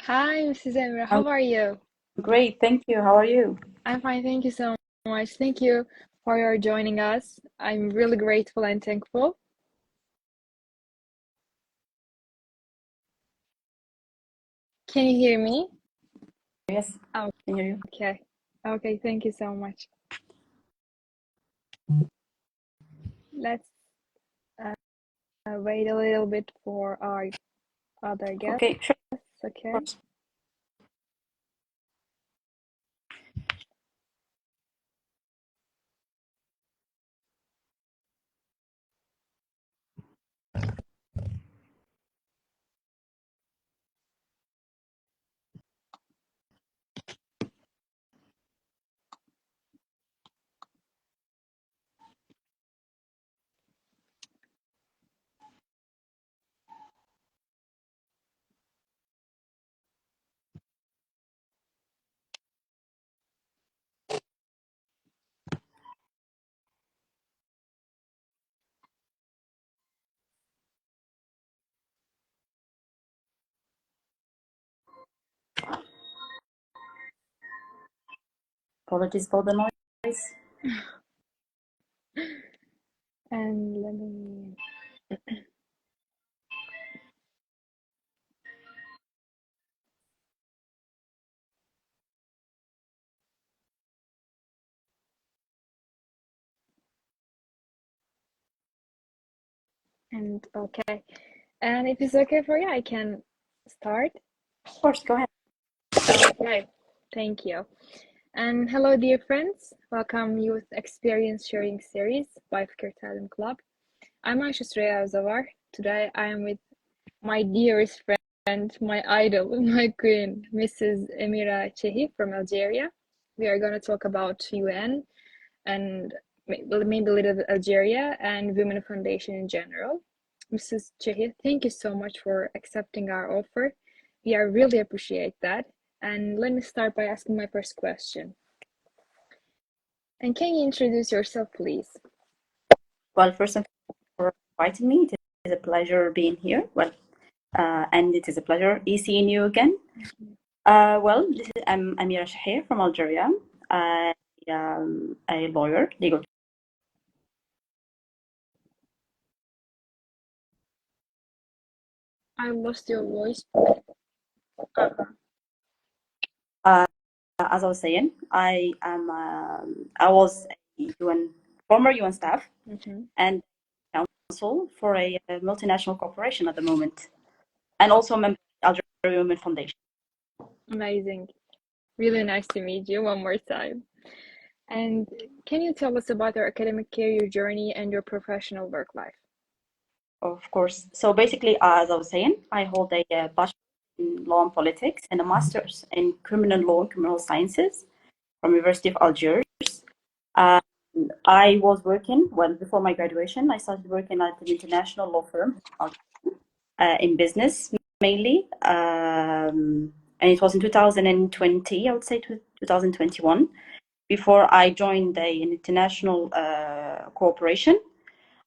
Hi, Mrs. Amira. I'm How are you? great, thank you. How are you? I'm fine. Thank you so much. Thank you for your joining us. I'm really grateful and thankful. Can you hear me? Yes, Oh, can hear you. okay. Okay, thank you so much. Let's uh, wait a little bit for our other guests. Okay, sure, of Okay. course. Apologies for the noise. And let me. And okay. And if it's okay for you, I can start. Of course, go ahead. Okay. Thank you. And hello, dear friends. Welcome Youth Experience Sharing Series by Fikir Talimi Club. I'm Aisha Zavar. Today I am with my dearest friend, my idol, my queen, Mrs. Amira Chehih from Algeria. We are going to talk about UN and maybe a little bit Algeria and Women Foundation in general. Mrs. Chehih, thank you so much for accepting our offer. We are really appreciate that. And let me start by asking my first question. And can you introduce yourself, please? Well, first and foremost, for inviting me. It is a pleasure being here. And it is a pleasure seeing you again. I'm Amira Chehih from Algeria. I am a lawyer, legal. I lost your voice. Uh, as I was saying, I was a former UN staff Mm-hmm. and counsel for a multinational corporation at the moment, and also a member of the Algerian Women Foundation. Amazing. Really nice to meet you one more time. And can you tell us about your academic career journey and your professional work life? Of course. So basically, as I was saying, I hold a bachelor in law and politics and a master's in criminal law and criminal sciences from University of Algiers. Uh, I was working, well, before my graduation, I started working at an international law firm in business mainly. And it was in 2020, I would say 2021, before I joined an international corporation.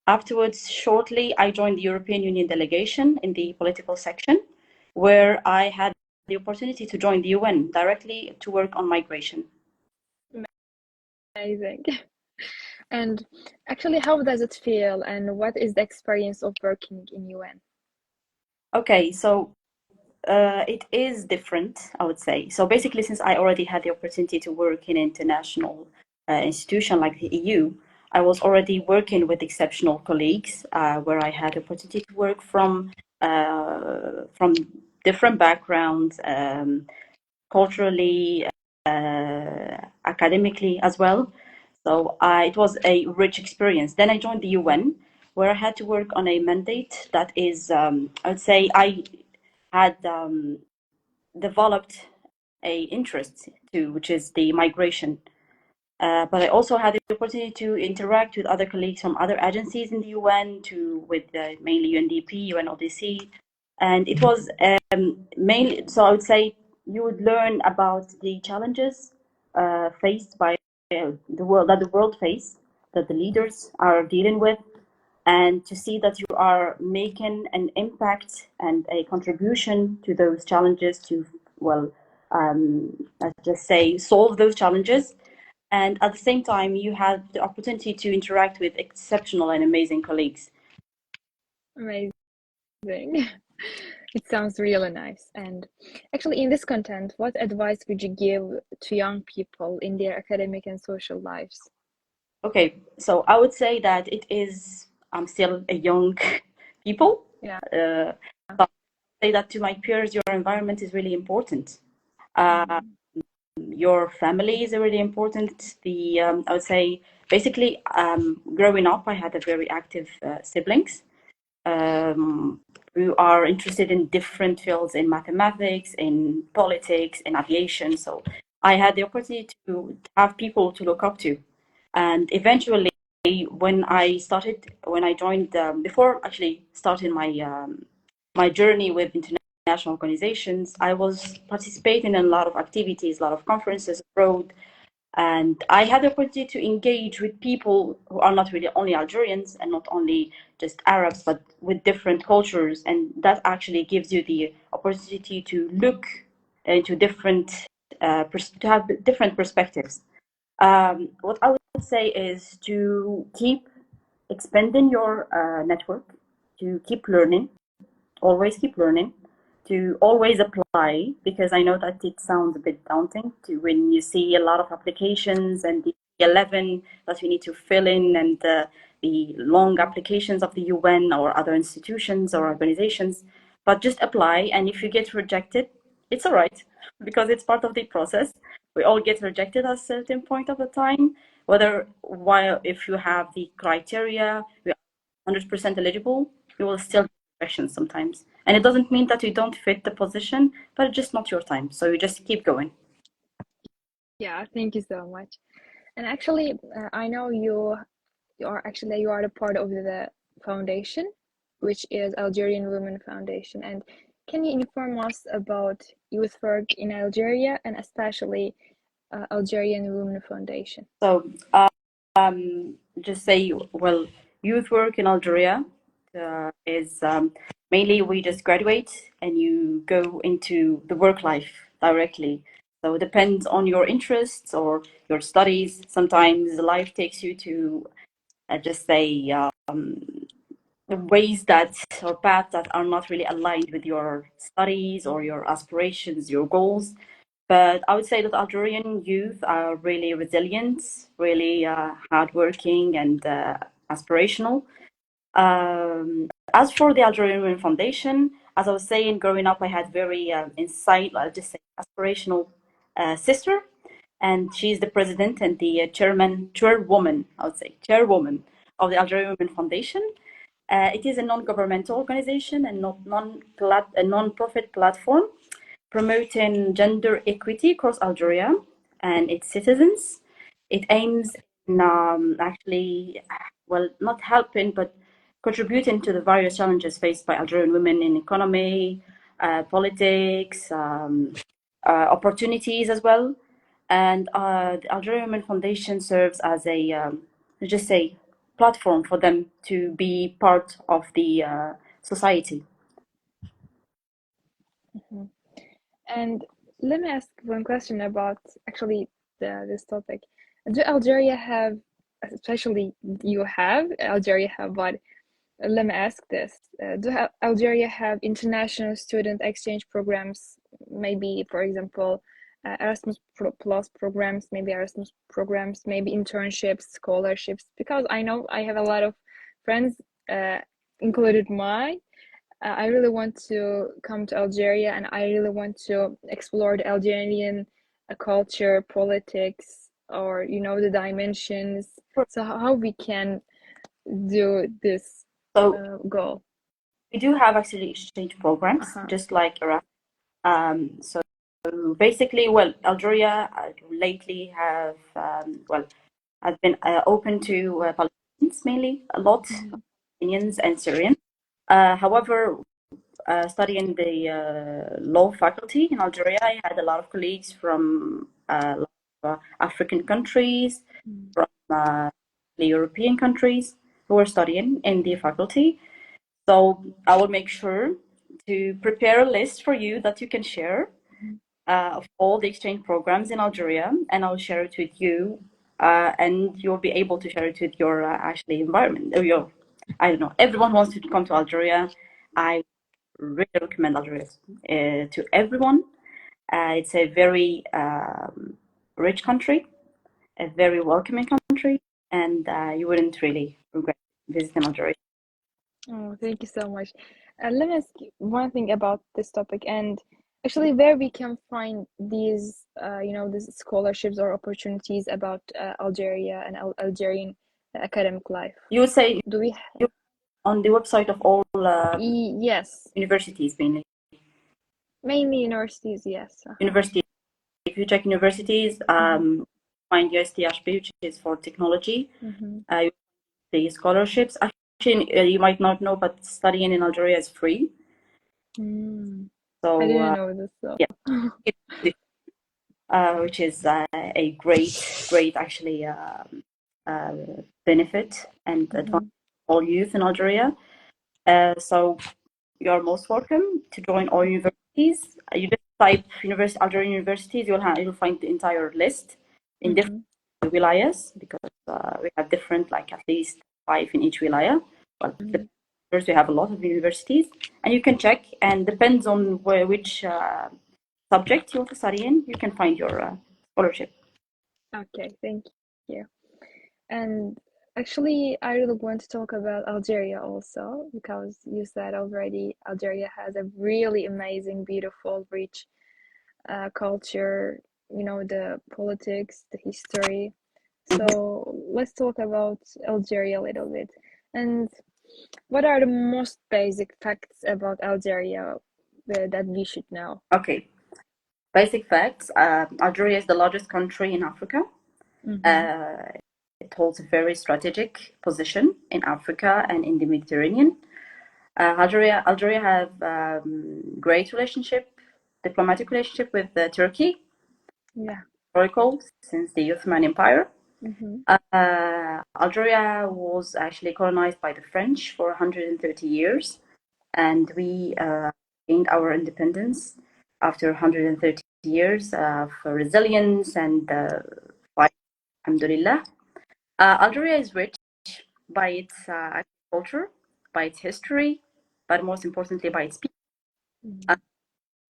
Afterwards, shortly, I joined the European Union delegation in the political section, where I had the opportunity to join the UN directly to work on migration. Amazing. And actually, how does it feel and what is the experience of working in UN? Okay, so it is different, I would say. So basically, since I already had the opportunity to work in an international institution like the EU, I was already working with exceptional colleagues, where I had the opportunity to work from different backgrounds, culturally, academically as well. So it was a rich experience. Then I joined the UN, where I had to work on a mandate that is, I would say, I had developed a interest to, which is the migration. But I also had the opportunity to interact with other colleagues from other agencies in the UN, with mainly UNDP, UNODC, and it was mainly. So I would say you would learn about the challenges faced by the world that the world face, that the leaders are dealing with, and to see that you are making an impact and a contribution to those challenges to let's just say, solve those challenges. And at the same time, you have the opportunity to interact with exceptional and amazing colleagues. Amazing. It sounds really nice. And actually, in this content, what advice would you give to young people in their academic and social lives? Okay, so I would say that I'm still a young people. Yeah. But I say that to my peers, your environment is really important. Your family is really important. I would say, basically, growing up, I had a very active siblings who are interested in different fields in mathematics, in politics, in aviation. So I had the opportunity to have people to look up to. And eventually, when I joined, before actually starting my journey with international organizations, I was participating in a lot of activities, a lot of conferences abroad, and I had the opportunity to engage with people who are not really only Algerians and not only just Arabs, but with different cultures. And that actually gives you the opportunity to look into to have different perspectives. What I would say is to keep expanding your network, to keep learning, always keep learning, to always apply, because I know that it sounds a bit daunting to when you see a lot of applications and the 11 that you need to fill in, and the long applications of the UN or other institutions or organizations. But just apply, and if you get rejected, it's all right, because it's part of the process. We all get rejected at a certain point of the time, if you have the criteria, you're 100% eligible, you will still get rejections sometimes. And it doesn't mean that you don't fit the position, but it's just not your time. So you just keep going. Yeah, thank you so much. And actually, I know you are the part of the foundation, which is Algerian Women Foundation. And can you inform us about youth work in Algeria and especially Algerian Women Foundation? So just say, well, youth work in Algeria is mainly we just graduate and you go into the work life directly. So it depends on your interests or your studies. Sometimes life takes you to just say ways that or paths that are not really aligned with your studies or your aspirations, your goals. But I would say that Algerian youth are really resilient, really hardworking, and aspirational. As for the Algerian Women Foundation, as I was saying, growing up, I had very I'll just say, aspirational sister, and she's the president and the chairwoman, I would say, chairwoman of the Algerian Women Foundation. It is a non-governmental organization and a non-profit platform promoting gender equity across Algeria and its citizens. It aims in actually, well, not helping, but contributing to the various challenges faced by Algerian women in economy, politics, opportunities as well. And the Algerian Women Foundation serves as just say, platform for them to be part of the society. Mhm. And let me ask one question about actually this topic. Do Algeria have, especially Algeria have, but let me ask this. Algeria have international student exchange programs, maybe, for example, Erasmus Plus programs, maybe internships, scholarships? Because I know I have a lot of friends, included mine. I really want to come to Algeria and I really want to explore the Algerian culture, politics, or the dimensions. So how we can do this goal? We do have actually exchange programs, just like Iraq. So basically, well, Algeria lately has been open to Palestinians mainly, a lot of Palestinians and Syrians. However, studying the law faculty in Algeria, I had a lot of colleagues from African countries, from the European countries who are studying in the faculty. So I will make sure to prepare a list for you that you can share. of all the exchange programs in Algeria, and I'll share it with you, and you'll be able to share it with your actually environment. Or your, I don't know, everyone wants to come to Algeria. I really recommend Algeria to everyone. It's a very rich country, a very welcoming country, and you wouldn't really regret visiting Algeria. Oh, thank you so much. Let me ask you one thing about this topic, and actually where we can find these, these scholarships or opportunities about Algeria and Algerian academic life. You would say Do we? on the website of all Yes, universities, mainly. mainly universities. Yes. Universities. If you check universities, find USTHB, which is for technology. The scholarships. Actually, you might not know, but studying in Algeria is free. So I didn't know this though. Yeah, which is a great actually benefit and advantage for all youth in Algeria. So you're most welcome to join all universities. You just type Algerian universities, you'll find the entire list in different wilayas, because we have different, like at least 5 in each wilaya. But first we have a lot of universities, and you can check, and depends on which subject you want to study in, you can find your scholarship. Okay, thank you. And actually, I really want to talk about Algeria also, because you said already Algeria has a really amazing, beautiful, rich culture, the politics, the history. So let's talk about Algeria a little bit. And what are the most basic facts about Algeria that we should know? Okay, basic facts. Algeria is the largest country in Africa. It holds a very strategic position in Africa and in the Mediterranean. Algeria have great diplomatic relationship with Turkey. Yeah. Historical since the Ottoman Empire. Algeria was actually colonized by the French for 130 years, and we gained our independence after 130 years of resilience and fight. Alhamdulillah. Algeria is rich by its agriculture, by its history, but most importantly by its people. I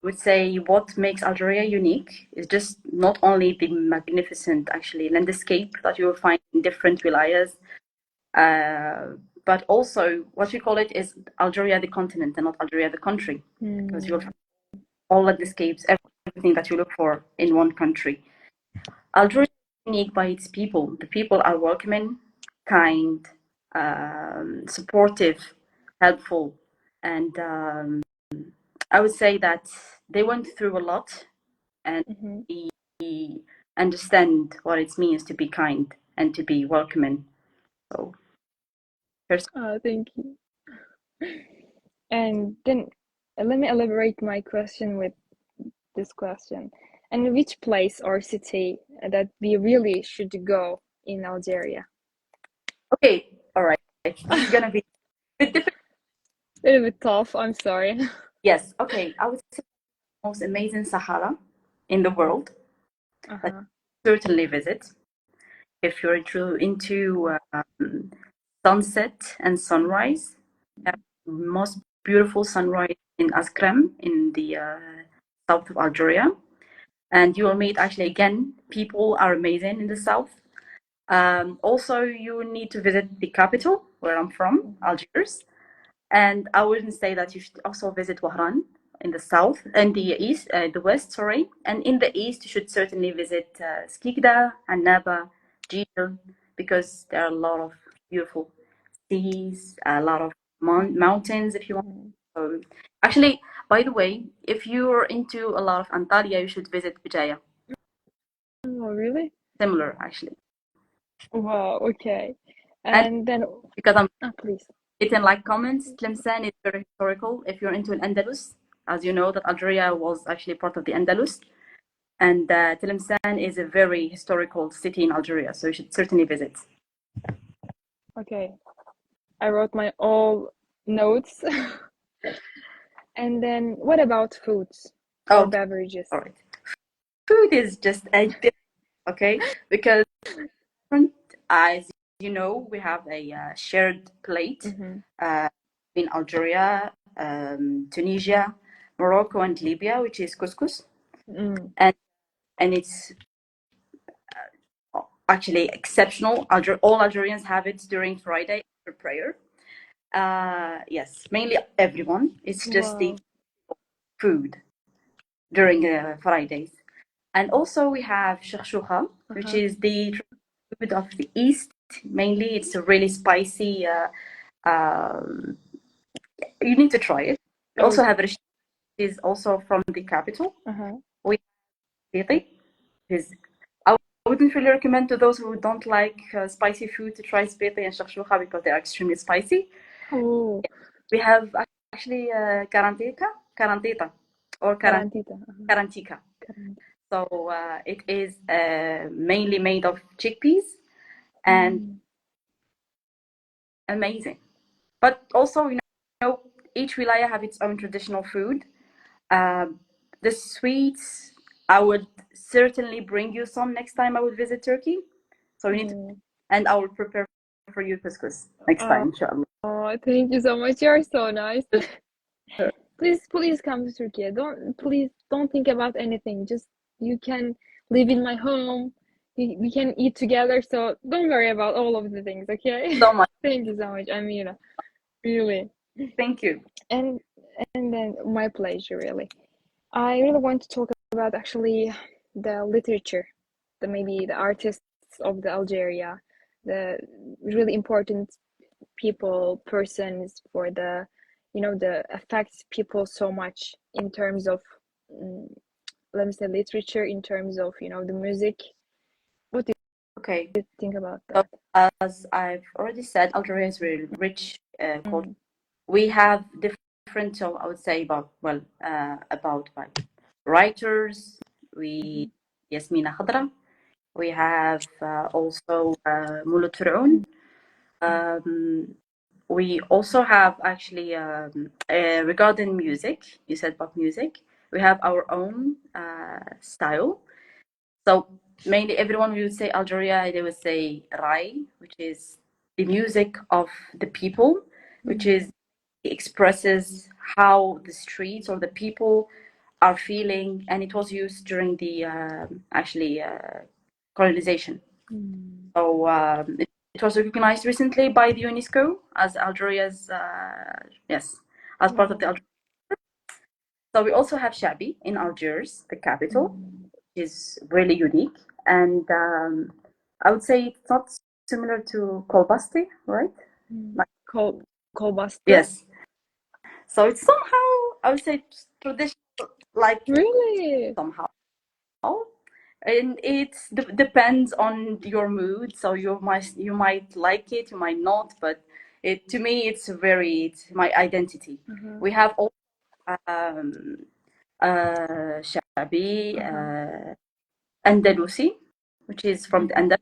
would say what makes Algeria unique is just not only the magnificent actually landscape that you will find in different wilayas, but also what we call it is Algeria the continent and not Algeria the country, because you'll find all landscapes, everything that you look for in one country. Algeria is unique by its people. The people are welcoming, kind, supportive, helpful, and I would say that they went through a lot, and we understand what it means to be kind and to be welcoming. So, thank you. And then let me elaborate my question with this question. And which place or city that we really should go in Algeria? Okay, all right. This is gonna be a bit difficult. A little bit tough, I'm sorry. Yes, okay. I would say the most amazing Sahara in the world that you certainly visit if you're into sunset and sunrise. Most beautiful sunrise in Askrem in the south of Algeria, and you will meet actually again people are amazing in the south. Also, you need to visit the capital where I'm from, Algiers, and I wouldn't say that you should also visit Wahran in the south and the east, the west, sorry, and in the east you should certainly visit Skikda, Annaba, Jil, because there are a lot of beautiful seas, a lot of mountains if you want. So, actually, by the way, if you're into a lot of Antalya, you should visit Bijaya. Oh, really? Similar, actually. Wow, okay. And And then, because I'm please. getting like comments, Tlemcen is very historical. If you're into Andalus, as you know, that Algeria was actually part of the Andalus. And Tlemcen is a very historical city in Algeria, so you should certainly visit. Okay. I wrote my all notes. And then what about foods or beverages? All right. food is just a okay, because as you know, we have a shared plate in Algeria, Tunisia, Morocco, and Libya, which is couscous, and it's actually exceptional. All Algerians have it during Friday after prayer. Yes, mainly everyone. It's just the food during Fridays. And also we have shakshuka, which is the food of the East. Mainly, it's a really spicy. You need to try it. We also have rish, is also from the capital. We have Fiqi, is I wouldn't really recommend to those who don't like spicy food to try spiti and shakshuka because they are extremely spicy. Oh. We have actually karantita or karantika. So it is mainly made of chickpeas and amazing. But also, you know, each wilaya have its own traditional food. The sweets, I would certainly bring you some next time I would visit Turkey. So you need to, and I will prepare for you couscous next time, inshallah. Oh, thank you so much. You're so nice. Please come to Turkey. Don't think about anything. Just you can live in my home. We can eat together. So don't worry about all of the things, okay? So much. Thank you so much, Amira. Really. Thank you. And then my pleasure, really. I really want to talk about actually the literature, maybe the artists of the Algeria, the really important persons for the, the affects people so much in terms of, let me say, literature, in terms of, the music. What do you think about that? So, as I've already said, Algeria is really rich culture. We have different, so I would say about like writers. We Yasmina Khadra. We have also Mulut Fir'oun. We also have actually regarding music. You said pop music. We have our own style. So mainly everyone would say Algeria, they would say Rai, which is the music of the people, which is expresses how the streets or the people are feeling, and it was used during the colonization. So it was recognized recently by the UNESCO as Algeria's as part of the Algeria. So we also have Shabi in Algiers, the capital, which is really unique, and I would say it's not similar to Kolbasti, right? Like Kolbasti? Yes. So it's somehow, I would say, traditional, like really somehow, and it depends on your mood. So you might like it, you might not, but to me it's my identity. We have all Shabi, Andalusi, which is from the Andalus,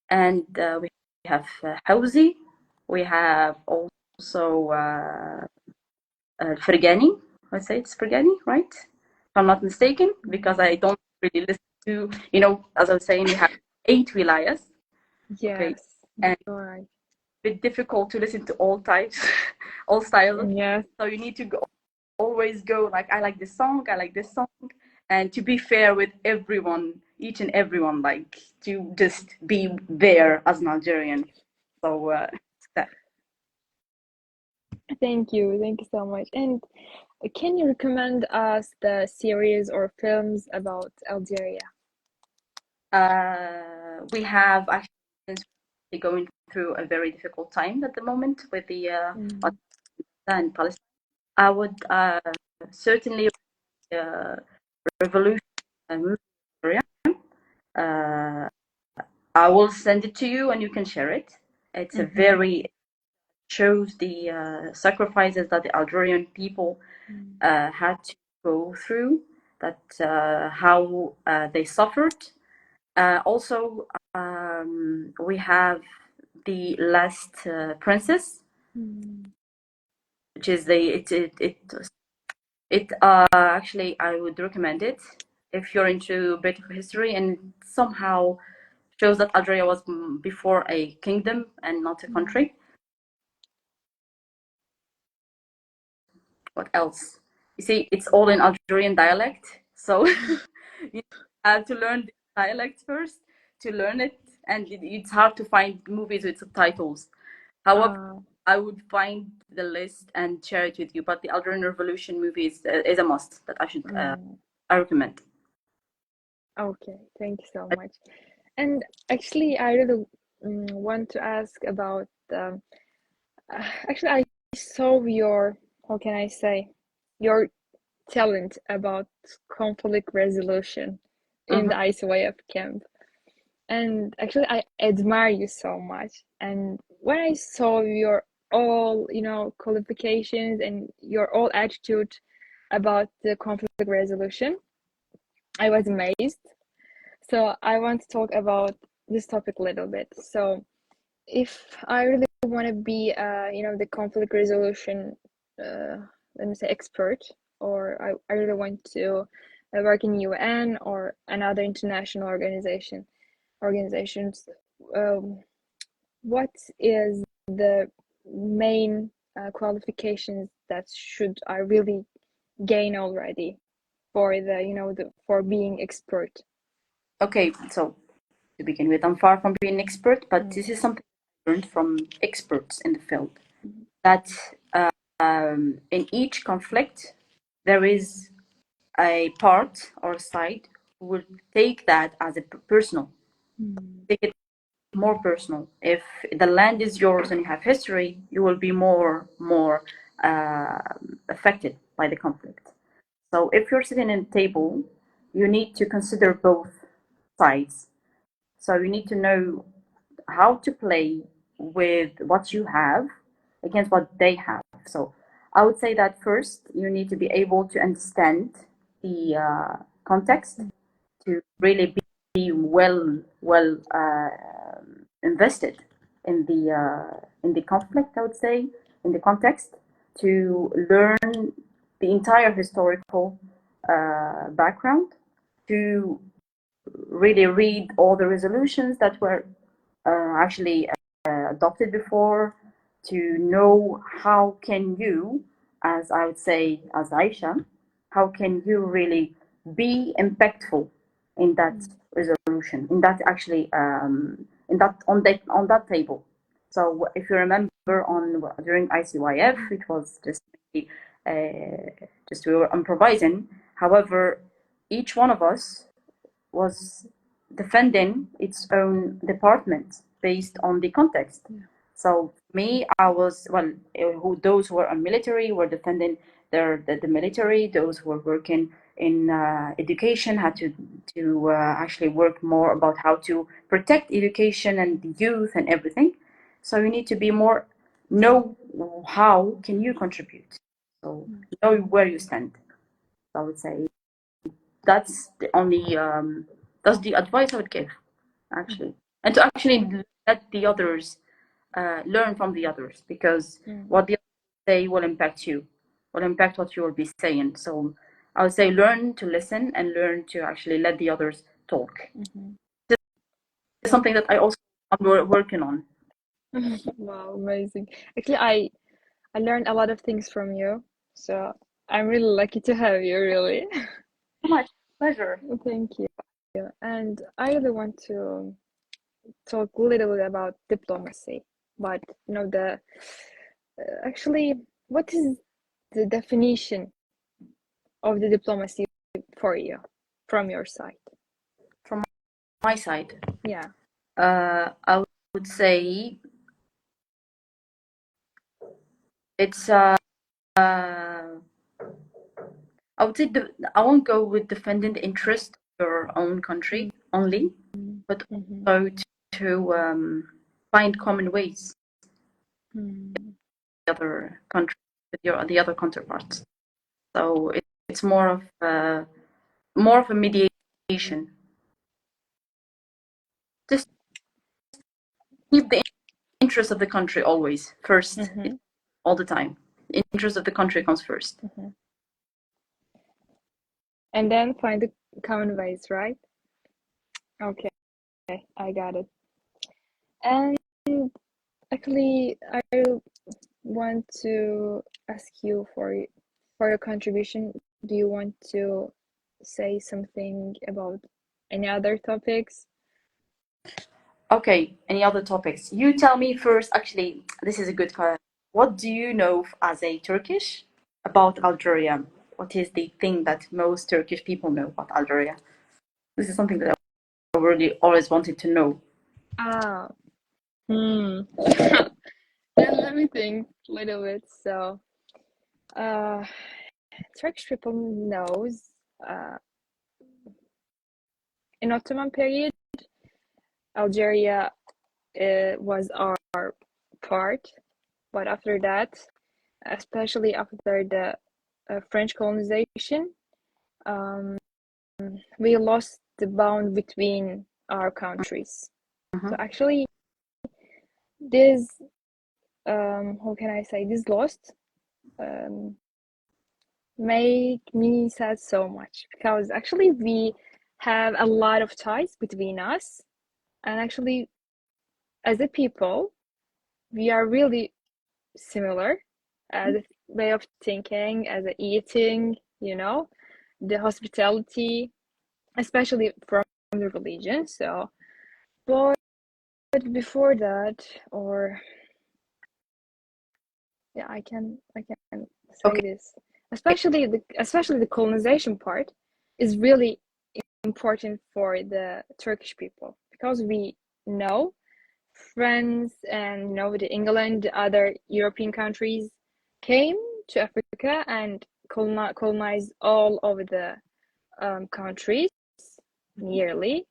and we have Hausi. We have also Fergani. Let's say it's Fergani, right? If I'm not mistaken, because I don't really listen to, as I was saying, we have 8 wilayas. Yes. Okay? And it's a bit difficult to listen to all types, all styles. Yes. So you need to always go like, I like this song, and to be fair with everyone, each and everyone, like to just be there as an Algerian. So that. Thank you so much. And can you recommend us the series or films about Algeria? We have actually going through a very difficult time at the moment with the and Palestine. I would certainly revolution Algeria. I will send it to you and you can share it. It's a very shows the sacrifices that the Algerian people had to go through, that how they suffered. Also, we have the Last Princess, which is actually I would recommend it. if you're into a bit of history, and somehow shows that Algeria was before a kingdom and not a country. What else? You see, it's all in Algerian dialect, so you have to learn the dialect first to learn it, and it's hard to find movies with subtitles. However, I would find the list and share it with you. But the Algerian Revolution movie is a must that I recommend. Okay, thank you so much. And actually, I really want to ask about. Actually, I saw your, how can I say, your talent about conflict resolution in the ICYF camp. And actually, I admire you so much. And when I saw your all, qualifications and your all attitude about the conflict resolution, I was amazed. So I want to talk about this topic a little bit. So if I really want to be, the conflict resolution, let me say, expert, or I really want to work in UN or another international organizations, what is the main qualifications that should I really gain already for for being expert? Okay, so to begin with, I'm far from being an expert, but this is something I learned from experts in the field. That in each conflict, there is a part or a side who will take that as a personal, take it more personal. If the land is yours and you have history, you will be more affected by the conflict. So if you're sitting at a table, you need to consider both sides. So you need to know how to play with what you have against what they have. So I would say that first you need to be able to understand the context to really be well invested in the conflict. I would say in the context to learn the entire historical background, to really read all the resolutions that were actually adopted before, to know how can you, as I would say, as Aisha, how can you really be impactful in that resolution, in that actually, in that on that table. So if you remember during ICYF, it was just we were improvising. However, each one of us was defending its own department based on the context. So me, I was those who were on military were defending the military. Those who were working in education had to actually work more about how to protect education and the youth and everything. So you need to be more know how can you contribute. So know where you stand. So I would say that's the only that's the advice I would give, actually, and to actually let the others learn from the others, because what the others say will impact you, will impact what you will be saying. So I would say learn to listen and learn to actually let the others talk. This is something that I'm working on. Wow, amazing. Actually, I learned a lot of things from you, so I'm really lucky to have you, really. So much pleasure. Thank you. And I really want to talk a little bit about diplomacy, but actually, what is the definition of the diplomacy for you, from your side? From my side, Yeah. I would say it's I would say I won't go with defending the interest of your own country only, but also to find common ways with the other country, with the other counterparts. So it's more of a mediation. Just keep the interest of the country always first, all the time. The interest of the country comes first. And then find the common ways, right? Okay, I got it. And actually, I want to ask you for your contribution. Do you want to say something about any other topics? Okay, any other topics? You tell me first. Actually, this is a good question. What do you know as a Turkish about Algeria? What is the thing that most Turkish people know about Algeria? This is something that I really always wanted to know. Ah, hmm. Then let me think a little bit. So, uh, Turkish people knows in Ottoman period, Algeria was our part, but after that, especially after the French colonization, um, we lost the bond between our countries. So actually, this how can I say, this lost make me sad so much, because actually we have a lot of ties between us, and actually as a people we are really similar as a way of thinking, as a eating, the hospitality, especially from the religion. So, but before that, or yeah, I can say Okay. this, especially the colonization part is really important for the Turkish people, because we know France and the England, the other European countries came to Africa and colonized all over the countries nearly,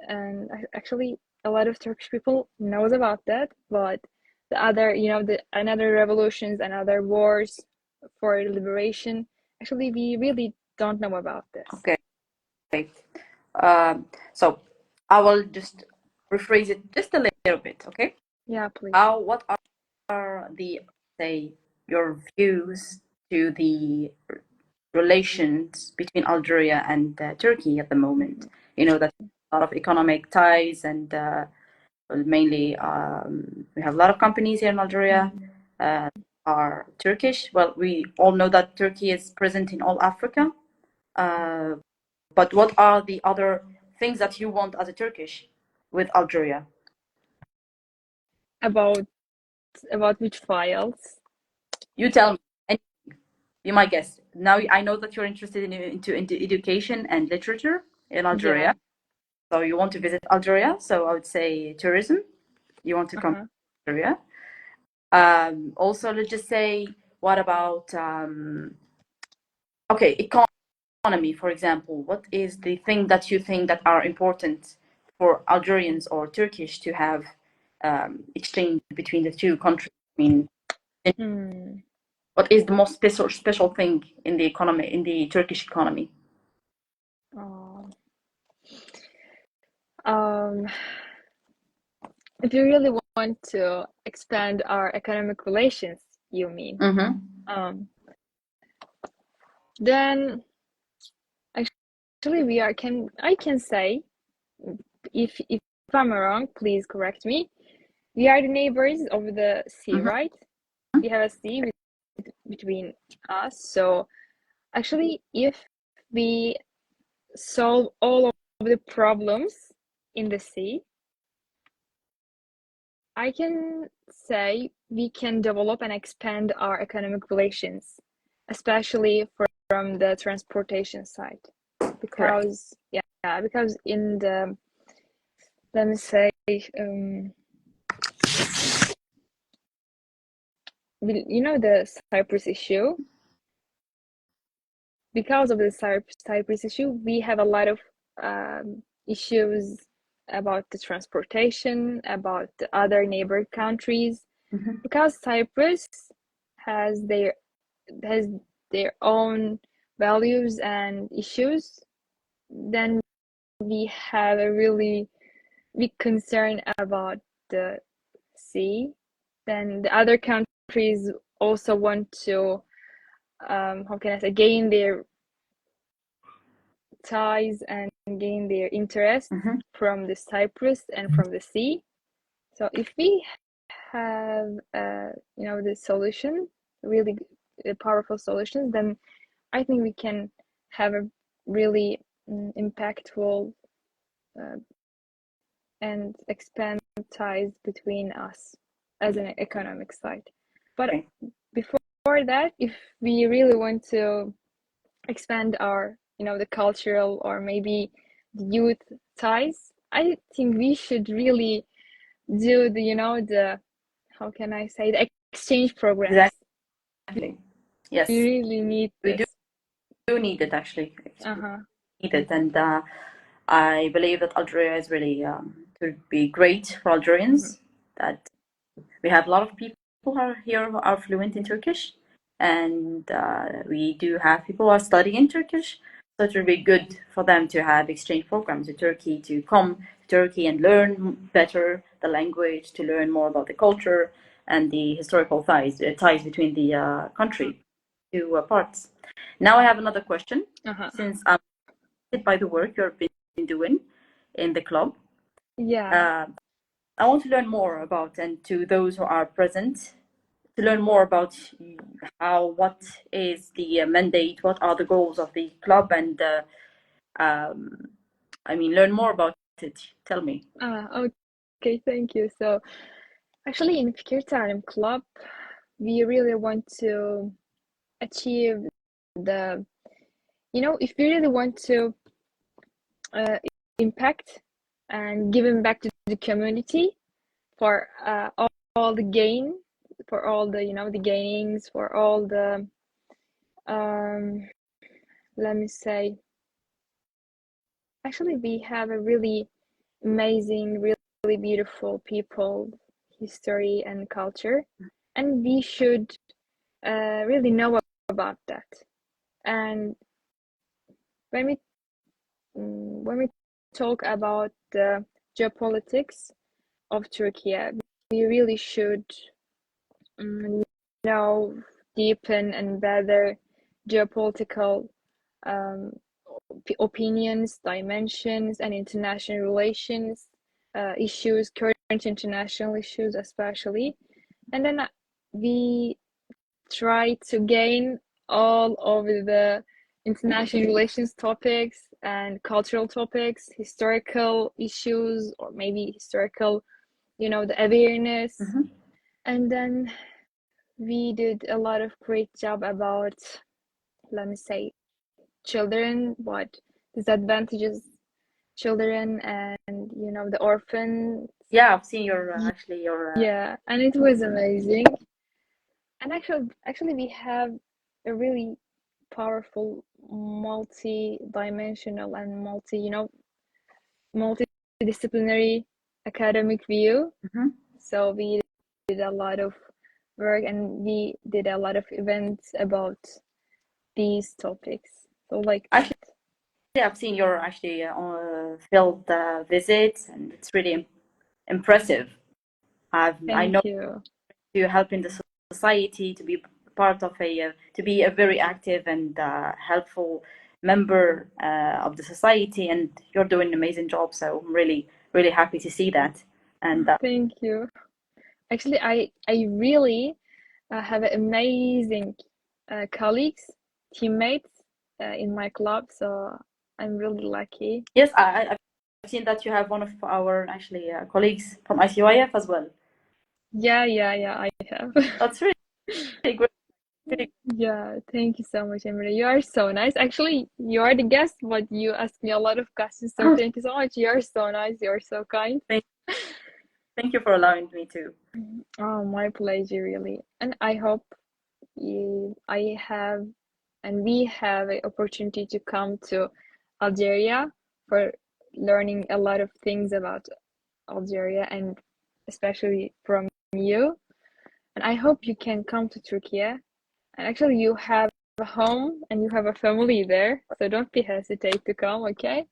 and actually a lot of Turkish people knows about that, but the other, the another revolutions and other wars for liberation, actually we really don't know about this. Okay. So I will just rephrase it just a little bit. Okay. Yeah, please. What are the, say, your views to the relations between Algeria and Turkey at the moment? You know that a lot of economic ties, and mainly we have a lot of companies here in Algeria are Turkish. Well, we all know that Turkey is present in all Africa. But what are the other things that you want as a Turkish with Algeria? About which files? You tell me. And be my guest. Now I know that you're interested into education and literature in Yeah. Algeria. So you want to visit Algeria. So I would say tourism. You want to come to Algeria. Also, let's just say, what about okay, economy, for example? What is the thing that you think that are important for Algerians or Turkish to have exchange between the two countries? I mean, what is the most special thing in the economy, in the Turkish economy? Oh. If you really want to expand our economic relations, you mean? Then actually I can say, if I'm wrong, please correct me. We are the neighbors of the sea, right? We have a sea between us. So actually, if we solve all of the problems in the sea, I can say we can develop and expand our economic relations, especially from the transportation side. Because because in the, let me say, the Cyprus issue. Because of the Cyprus issue, we have a lot of issues about the transportation, about the other neighbor countries, because Cyprus has their own values and issues. Then we have a really big concern about the sea. Then the other countries also want to, how can I say, gain their ties and gain their interest from the Cyprus and from the sea. So if we have, the solution, really powerful solutions, then I think we can have a really impactful and expand ties between us as an economic side. But before that, if we really want to expand our, the cultural or maybe the youth ties, I think we should really do the how can I say, the exchange programs. Exactly. Yes. We really need this. We do need it, actually. Need it, and I believe that Algeria is really to be great for Algerians. That we have a lot of people who are here who are fluent in Turkish, and we do have people who are studying Turkish. So it would be good for them to have exchange programs to Turkey, to come to Turkey and learn better the language, to learn more about the culture and the historical ties between the country, two parts. Now I have another question. Since I'm by the work you've been doing in the club, I want to learn more about, and to those who are present, to learn more about what is the mandate, what are the goals of the club, and learn more about it. Tell me. Okay, thank you. So actually in Fikir Talim Club, we really want to achieve if we really want to impact and giving back to the community for all the gain, for all the the gainings, for all the let me say, actually we have a really amazing, really beautiful people, history and culture, and we should really know about that. And when we talk about the geopolitics of Turkey, we really should know, deepen and better geopolitical opinions, dimensions, and international relations issues, current international issues especially. And then we try to gain all over the international relations topics and cultural topics, historical issues, or maybe historical, the awareness. And then we did a lot of great job about, let me say, children, what disadvantages children, and the orphans. Yeah, I've seen your yeah, and it was amazing. And actually we have a really powerful multi-dimensional and multidisciplinary academic view. So we did a lot of work and we did a lot of events about these topics. So actually, I've seen your field visits, and it's really impressive. I know you help in the society, to be part of to be a very active and helpful member of the society, and you're doing an amazing job. So I'm really, really happy to see that. And thank you. Actually, I really have amazing colleagues, teammates in my club, so I'm really lucky. Yes, I've seen that you have one of our colleagues from ICYF as well. Yeah, I have. That's really great. Yeah, thank you so much, Amira. You are so nice. Actually, you are the guest, but you asked me a lot of questions, so thank you so much. You are so nice. You are so kind. Thank you for allowing me to. Oh, my pleasure, really. And I hope I have and we have an opportunity to come to Algeria for learning a lot of things about Algeria, and especially from you. And I hope you can come to Turkey. And actually, you have a home and you have a family there, so don't be hesitate to come, okay?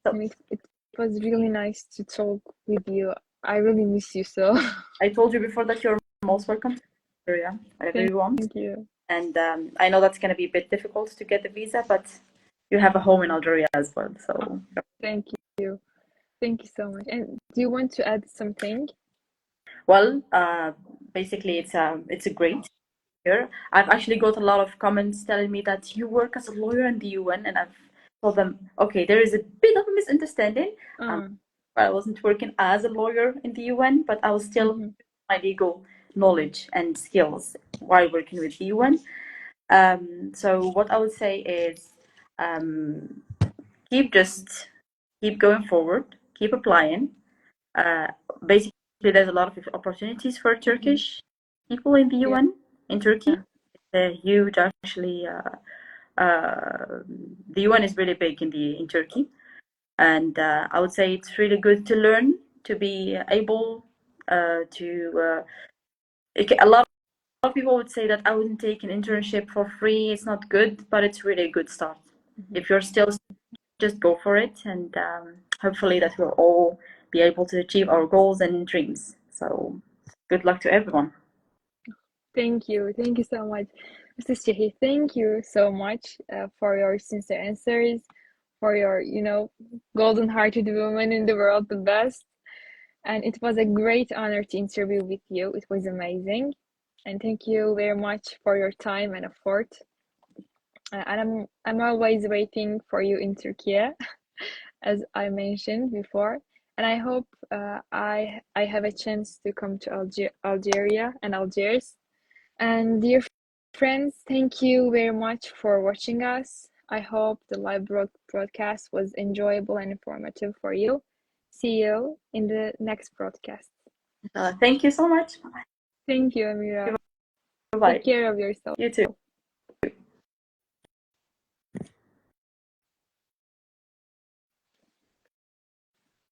It was really nice to talk with you. I really miss you so. I told you before that you're most welcome to Algeria whenever you want. Thank you. And I know that's going to be a bit difficult to get the visa, but you have a home in Algeria as well. So Thank you. Thank you so much. And do you want to add something? well, basically it's a great year. I've actually got a lot of comments telling me that you work as a lawyer in the UN, and I've told them, okay, there is a bit of a misunderstanding. I wasn't working as a lawyer in the UN, but I was still my legal knowledge and skills while working with the UN. So what I would say is keep going forward, keep applying. Basically, there's a lot of opportunities for Turkish people in the UN in Turkey. It's huge, actually. The UN is really big in Turkey, and I would say it's really good to learn, to be able to. A lot of people would say that I wouldn't take an internship for free. It's not good, but it's really a good start. If you're still, just go for it, and hopefully that we'll all be able to achieve our goals and dreams. So good luck to everyone. Thank you so much, Mrs. Chehih. Thank you so much for your sincere answers, for your, golden-hearted woman in the world, the best. And it was a great honor to interview with you. It was amazing. And thank you very much for your time and effort. And I'm always waiting for you in Turkey, as I mentioned before. And I hope I have a chance to come to Algeria and Algiers. And dear friends, thank you very much for watching us. I hope the live broadcast was enjoyable and informative for you. See you in the next broadcast. Thank you so much. Thank you, Amira. Bye-bye. Take care of yourself. You too.